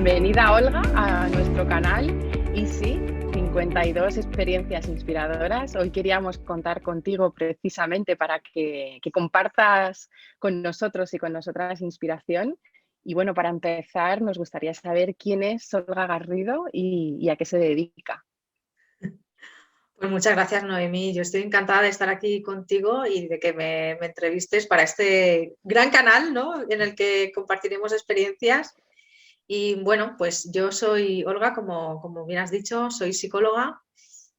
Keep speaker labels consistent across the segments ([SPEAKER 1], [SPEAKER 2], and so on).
[SPEAKER 1] Bienvenida, Olga, a nuestro canal Easy 52 experiencias inspiradoras. Hoy queríamos contar contigo precisamente para que compartas con nosotros y con nosotras inspiración. Y bueno, para empezar, nos gustaría saber quién es Olga Garrido y a qué se dedica.
[SPEAKER 2] Pues muchas gracias, Noemí. Yo estoy encantada de estar aquí contigo y de que me entrevistes para este gran canal, ¿no?, en el que compartiremos experiencias. Y bueno, pues yo soy Olga, como bien has dicho, soy psicóloga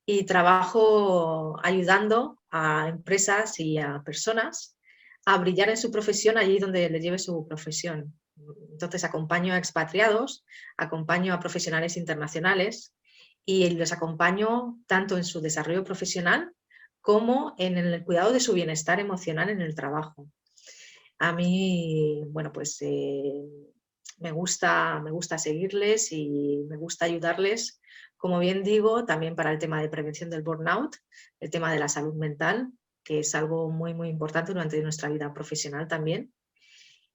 [SPEAKER 2] y trabajo ayudando a empresas y a personas a brillar en su profesión allí donde les lleve su profesión. Entonces acompaño a expatriados, acompaño a profesionales internacionales y les acompaño tanto en su desarrollo profesional como en el cuidado de su bienestar emocional en el trabajo. A mí, bueno, pues me gusta seguirles y me gusta ayudarles, como bien digo, también para el tema de prevención del burnout, el tema de la salud mental, que es algo muy, muy importante durante nuestra vida profesional también.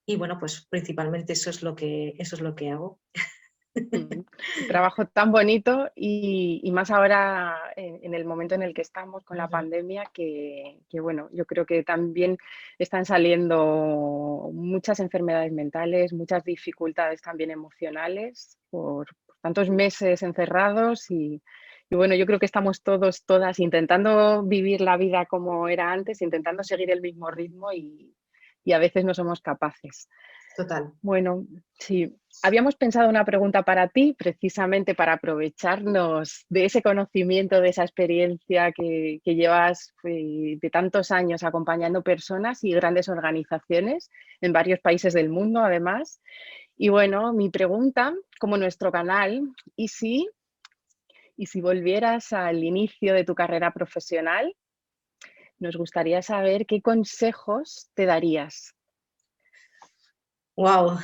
[SPEAKER 2] Y bueno, pues principalmente eso es lo que hago.
[SPEAKER 1] Trabajo tan bonito y más ahora en el momento en el que estamos con la pandemia que bueno, yo creo que también están saliendo muchas enfermedades mentales, muchas dificultades también emocionales por tantos meses encerrados y bueno, yo creo que estamos todas intentando vivir la vida como era antes, intentando seguir el mismo ritmo y a veces no somos capaces.
[SPEAKER 2] Total.
[SPEAKER 1] Bueno, sí, habíamos pensado una pregunta para ti, precisamente para aprovecharnos de ese conocimiento, de esa experiencia que llevas de tantos años acompañando personas y grandes organizaciones en varios países del mundo, además. Y bueno, mi pregunta, como nuestro canal, ¿y si volvieras al inicio de tu carrera profesional? Nos gustaría saber qué consejos te darías.
[SPEAKER 2] Wow.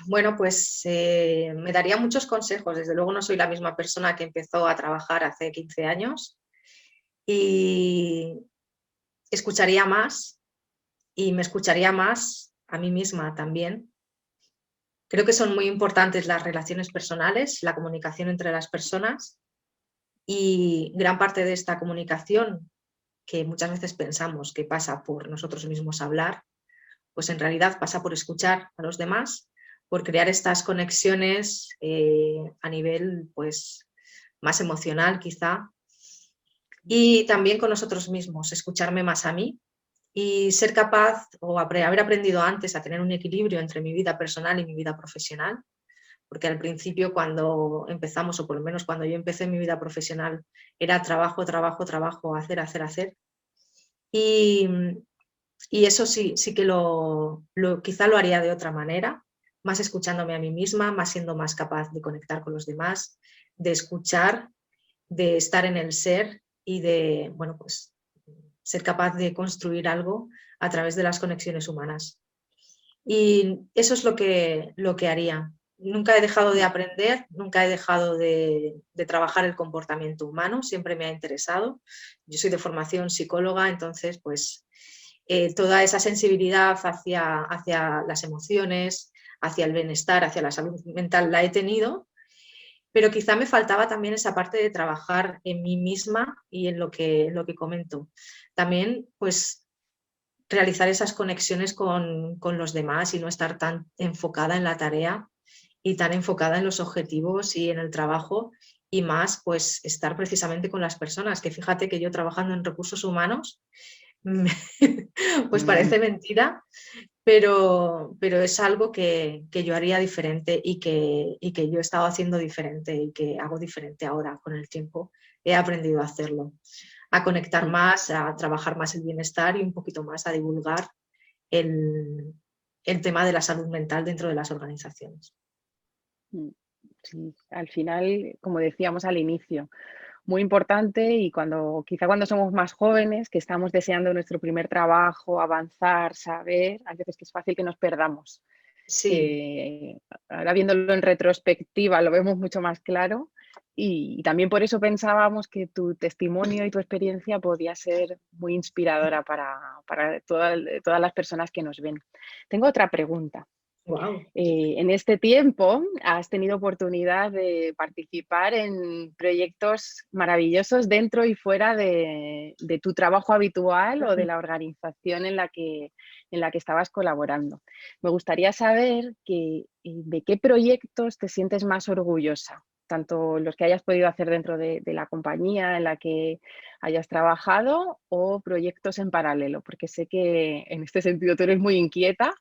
[SPEAKER 2] Bueno, pues me daría muchos consejos. Desde luego no soy la misma persona que empezó a trabajar hace 15 años y escucharía más y me escucharía más a mí misma también. Creo que son muy importantes las relaciones personales, la comunicación entre las personas y gran parte de esta comunicación, que muchas veces pensamos que pasa por nosotros mismos hablar, pues en realidad pasa por escuchar a los demás, por crear estas conexiones a nivel pues más emocional quizá, y también con nosotros mismos, escucharme más a mí y ser capaz o haber aprendido antes a tener un equilibrio entre mi vida personal y mi vida profesional, porque al principio cuando empezamos, o por lo menos cuando yo empecé mi vida profesional, era trabajo, trabajo, trabajo, hacer, hacer, hacer. Y, y eso sí que quizá lo haría de otra manera, más escuchándome a mí misma, más siendo más capaz de conectar con los demás, de escuchar, de estar en el ser y de, bueno, pues ser capaz de construir algo a través de las conexiones humanas. Y eso es lo que haría. Nunca he dejado de aprender, nunca he dejado de trabajar el comportamiento humano, siempre me ha interesado. Yo soy de formación psicóloga, entonces pues toda esa sensibilidad hacia las emociones, hacia el bienestar, hacia la salud mental la he tenido, pero quizá me faltaba también esa parte de trabajar en mí misma y en lo que comento. También pues realizar esas conexiones con los demás y no estar tan enfocada en la tarea y tan enfocada en los objetivos y en el trabajo, y más pues estar precisamente con las personas, que fíjate que yo trabajando en recursos humanos pues parece mentira, pero es algo que yo haría diferente y que yo he estado haciendo diferente y que hago diferente ahora con el tiempo. He aprendido a hacerlo, a conectar más, a trabajar más el bienestar y un poquito más a divulgar el, el tema de la salud mental dentro de las organizaciones.
[SPEAKER 1] Sí, al final, como decíamos al inicio, muy importante y quizá cuando somos más jóvenes, que estamos deseando nuestro primer trabajo, avanzar, saber, a veces que es fácil que nos perdamos.
[SPEAKER 2] Sí.
[SPEAKER 1] Ahora viéndolo en retrospectiva lo vemos mucho más claro y también por eso pensábamos que tu testimonio y tu experiencia podía ser muy inspiradora para todas las personas que nos ven. Tengo otra pregunta.
[SPEAKER 2] Wow.
[SPEAKER 1] En este tiempo has tenido oportunidad de participar en proyectos maravillosos dentro y fuera de tu trabajo habitual o de la organización en la que estabas colaborando. Me gustaría saber de qué proyectos te sientes más orgullosa, tanto los que hayas podido hacer dentro de la compañía en la que hayas trabajado o proyectos en paralelo, porque sé que en este sentido tú eres muy inquieta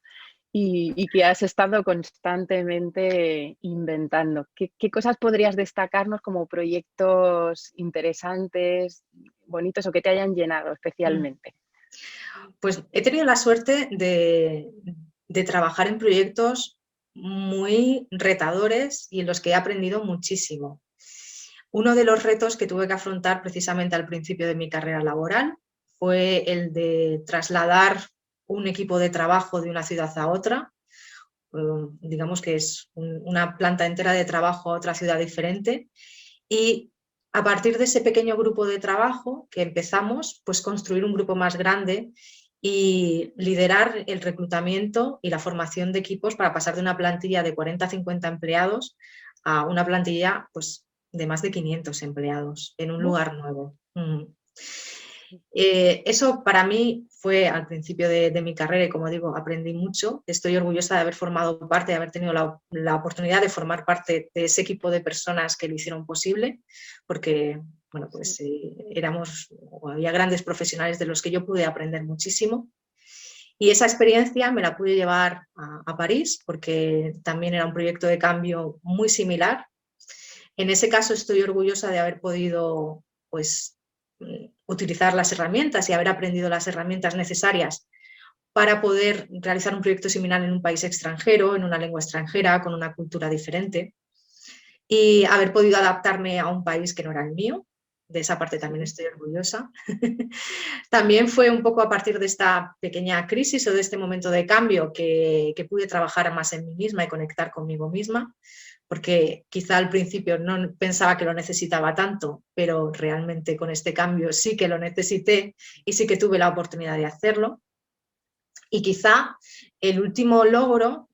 [SPEAKER 1] y que has estado constantemente inventando. ¿Qué cosas podrías destacarnos como proyectos interesantes, bonitos o que te hayan llenado especialmente?
[SPEAKER 2] Pues he tenido la suerte de trabajar en proyectos muy retadores y en los que he aprendido muchísimo. Uno de los retos que tuve que afrontar precisamente al principio de mi carrera laboral fue el de trasladar un equipo de trabajo de una ciudad a otra. Digamos que es una planta entera de trabajo a otra ciudad diferente, y a partir de ese pequeño grupo de trabajo que empezamos, pues construir un grupo más grande y liderar el reclutamiento y la formación de equipos para pasar de una plantilla de 40 a 50 empleados a una plantilla, pues, de más de 500 empleados en un
[SPEAKER 1] Uf,
[SPEAKER 2] lugar nuevo. Eso para mí fue al principio de mi carrera y, como digo, aprendí mucho. Estoy orgullosa de haber formado parte, de haber tenido la oportunidad de formar parte de ese equipo de personas que lo hicieron posible, porque bueno,
[SPEAKER 1] sí.
[SPEAKER 2] pues éramos, o había grandes profesionales de los que yo pude aprender muchísimo. Y esa experiencia me la pude llevar a París, porque también era un proyecto de cambio muy similar. En ese caso estoy orgullosa de haber podido, pues, utilizar las herramientas y haber aprendido las herramientas necesarias para poder realizar un proyecto similar en un país extranjero, en una lengua extranjera, con una cultura diferente, y haber podido adaptarme a un país que no era el mío. De esa parte también
[SPEAKER 1] Sí.
[SPEAKER 2] estoy orgullosa. También fue un poco a partir de esta pequeña crisis o de este momento de cambio que pude trabajar más en mí misma y conectar conmigo misma, porque quizá al principio no pensaba que lo necesitaba tanto, pero realmente con este cambio sí que lo necesité y sí que tuve la oportunidad de hacerlo. Y quizá el último logro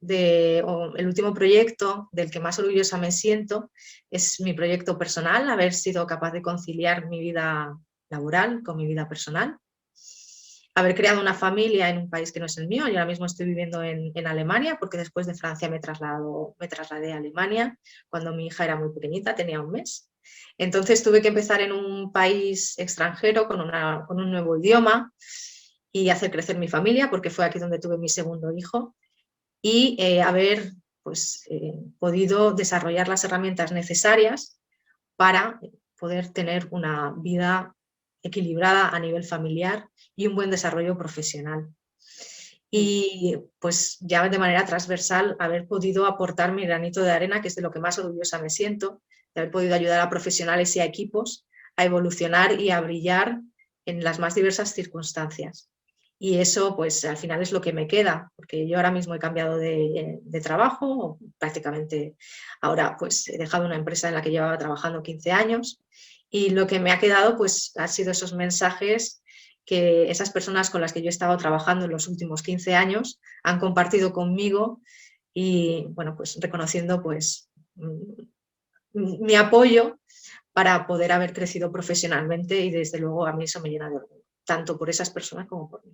[SPEAKER 2] o el último proyecto del que más orgullosa me siento es mi proyecto personal, haber sido capaz de conciliar mi vida laboral con mi vida personal, haber creado una familia en un país que no es el mío. Yo ahora mismo estoy viviendo en Alemania, porque después de Francia me trasladé a Alemania cuando mi hija era muy pequeñita, tenía un mes. Entonces tuve que empezar en un país extranjero con un nuevo idioma y hacer crecer mi familia, porque fue aquí donde tuve mi segundo hijo, y haber, pues, podido desarrollar las herramientas necesarias para poder tener una vida equilibrada a nivel familiar y un buen desarrollo profesional.
[SPEAKER 1] Mm.
[SPEAKER 2] Y pues ya de manera transversal haber podido aportar mi granito de arena, que es de lo que más orgullosa me siento, de haber podido ayudar a profesionales y a equipos a evolucionar y a brillar en las más diversas circunstancias. Y eso, pues al final es lo que me queda, porque yo ahora mismo he cambiado de trabajo, prácticamente ahora pues he dejado una empresa en la que llevaba trabajando 15 años, y lo que me ha quedado pues han sido esos mensajes que esas personas con las que yo he estado trabajando en los últimos 15 años han compartido conmigo, y bueno, pues reconociendo pues mi apoyo para poder haber crecido profesionalmente, y desde luego a mí eso me llena de orgullo, tanto por esas personas como por mí.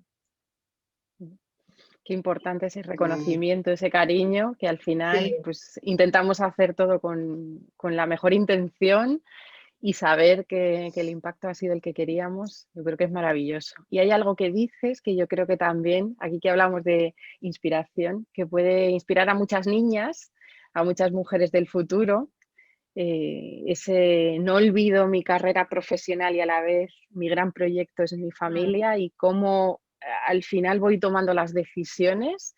[SPEAKER 1] Qué importante ese reconocimiento, ese cariño, que al final
[SPEAKER 2] Sí,
[SPEAKER 1] pues intentamos hacer todo con la mejor intención y saber que el impacto ha sido el que queríamos, yo creo que es maravilloso. Y hay algo que dices que yo creo que también, aquí que hablamos de inspiración, que puede inspirar a muchas niñas, a muchas mujeres del futuro, ese no olvido mi carrera profesional y a la vez mi gran proyecto es mi familia y cómo al final voy tomando las decisiones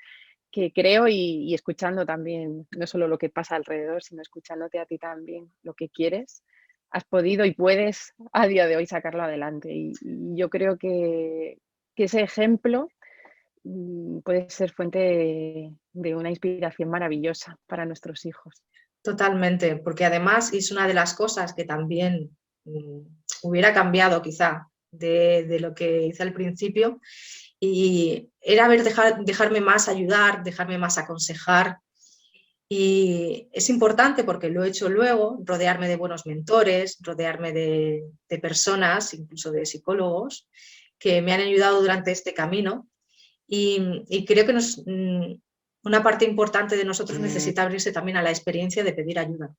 [SPEAKER 1] que creo y escuchando también, no solo lo que pasa alrededor, sino escuchándote a ti también, lo que quieres, has podido y puedes a día de hoy sacarlo adelante. Y yo creo que ese ejemplo puede ser fuente de una inspiración maravillosa para nuestros hijos.
[SPEAKER 2] totalmente, porque además es una de las cosas que también hubiera cambiado quizá de lo que hice al principio, y era dejarme más ayudar, dejarme más aconsejar. Y es importante porque lo he hecho luego, rodearme de buenos mentores, rodearme de personas, incluso de psicólogos, que me han ayudado durante este camino. Y creo que una parte importante de nosotros necesita abrirse también a la experiencia de pedir ayuda,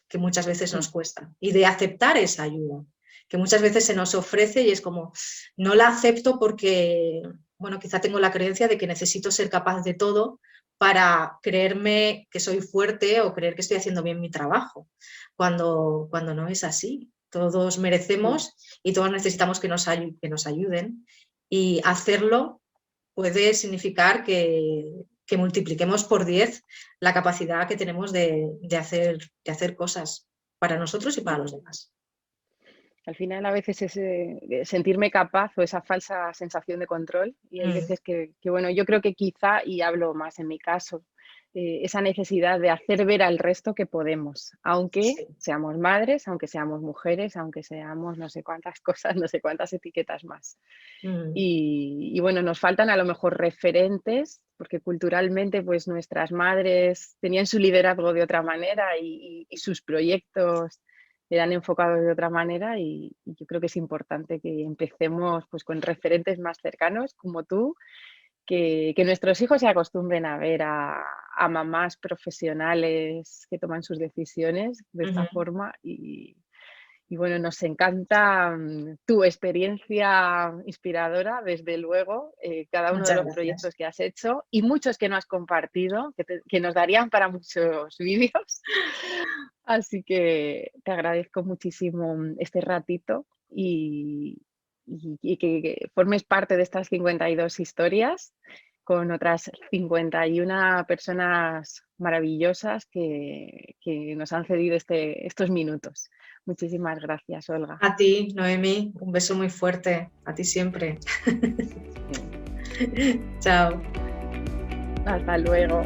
[SPEAKER 2] que muchas veces nos cuesta, y de aceptar esa ayuda, que muchas veces se nos ofrece y es como, no la acepto porque, bueno, quizá tengo la creencia de que necesito ser capaz de todo para creerme que soy fuerte o creer que estoy haciendo bien mi trabajo, cuando no es así. Todos merecemos y todos necesitamos que nos ayuden, y hacerlo puede significar que multipliquemos por 10 la capacidad que tenemos de hacer cosas para nosotros y para los demás.
[SPEAKER 1] Al final a veces es sentirme capaz o esa falsa sensación de control, y hay veces que, bueno, yo creo que quizá, y hablo más en mi caso, esa necesidad de hacer ver al resto que podemos, aunque
[SPEAKER 2] Sí.
[SPEAKER 1] seamos madres, aunque seamos mujeres, aunque seamos no sé cuántas cosas, no sé cuántas etiquetas más. Y bueno, nos faltan a lo mejor referentes, porque culturalmente pues nuestras madres tenían su liderazgo de otra manera y sus proyectos eran enfocados de otra manera, y yo creo que es importante que empecemos pues con referentes más cercanos como tú, que nuestros hijos se acostumbren a ver a mamás profesionales que toman sus decisiones de esta forma. Y bueno, nos encanta tu experiencia inspiradora, desde luego, cada uno de
[SPEAKER 2] Muchas
[SPEAKER 1] los
[SPEAKER 2] gracias.
[SPEAKER 1] proyectos que has hecho y muchos que no has compartido, que nos darían para muchos vídeos. Así que te agradezco muchísimo este ratito, y que formes parte de estas 52 historias con otras 51 personas maravillosas que nos han cedido estos minutos. Muchísimas gracias, Olga.
[SPEAKER 2] A ti, Noemi, un beso muy fuerte. A ti siempre. Chao.
[SPEAKER 1] Hasta luego.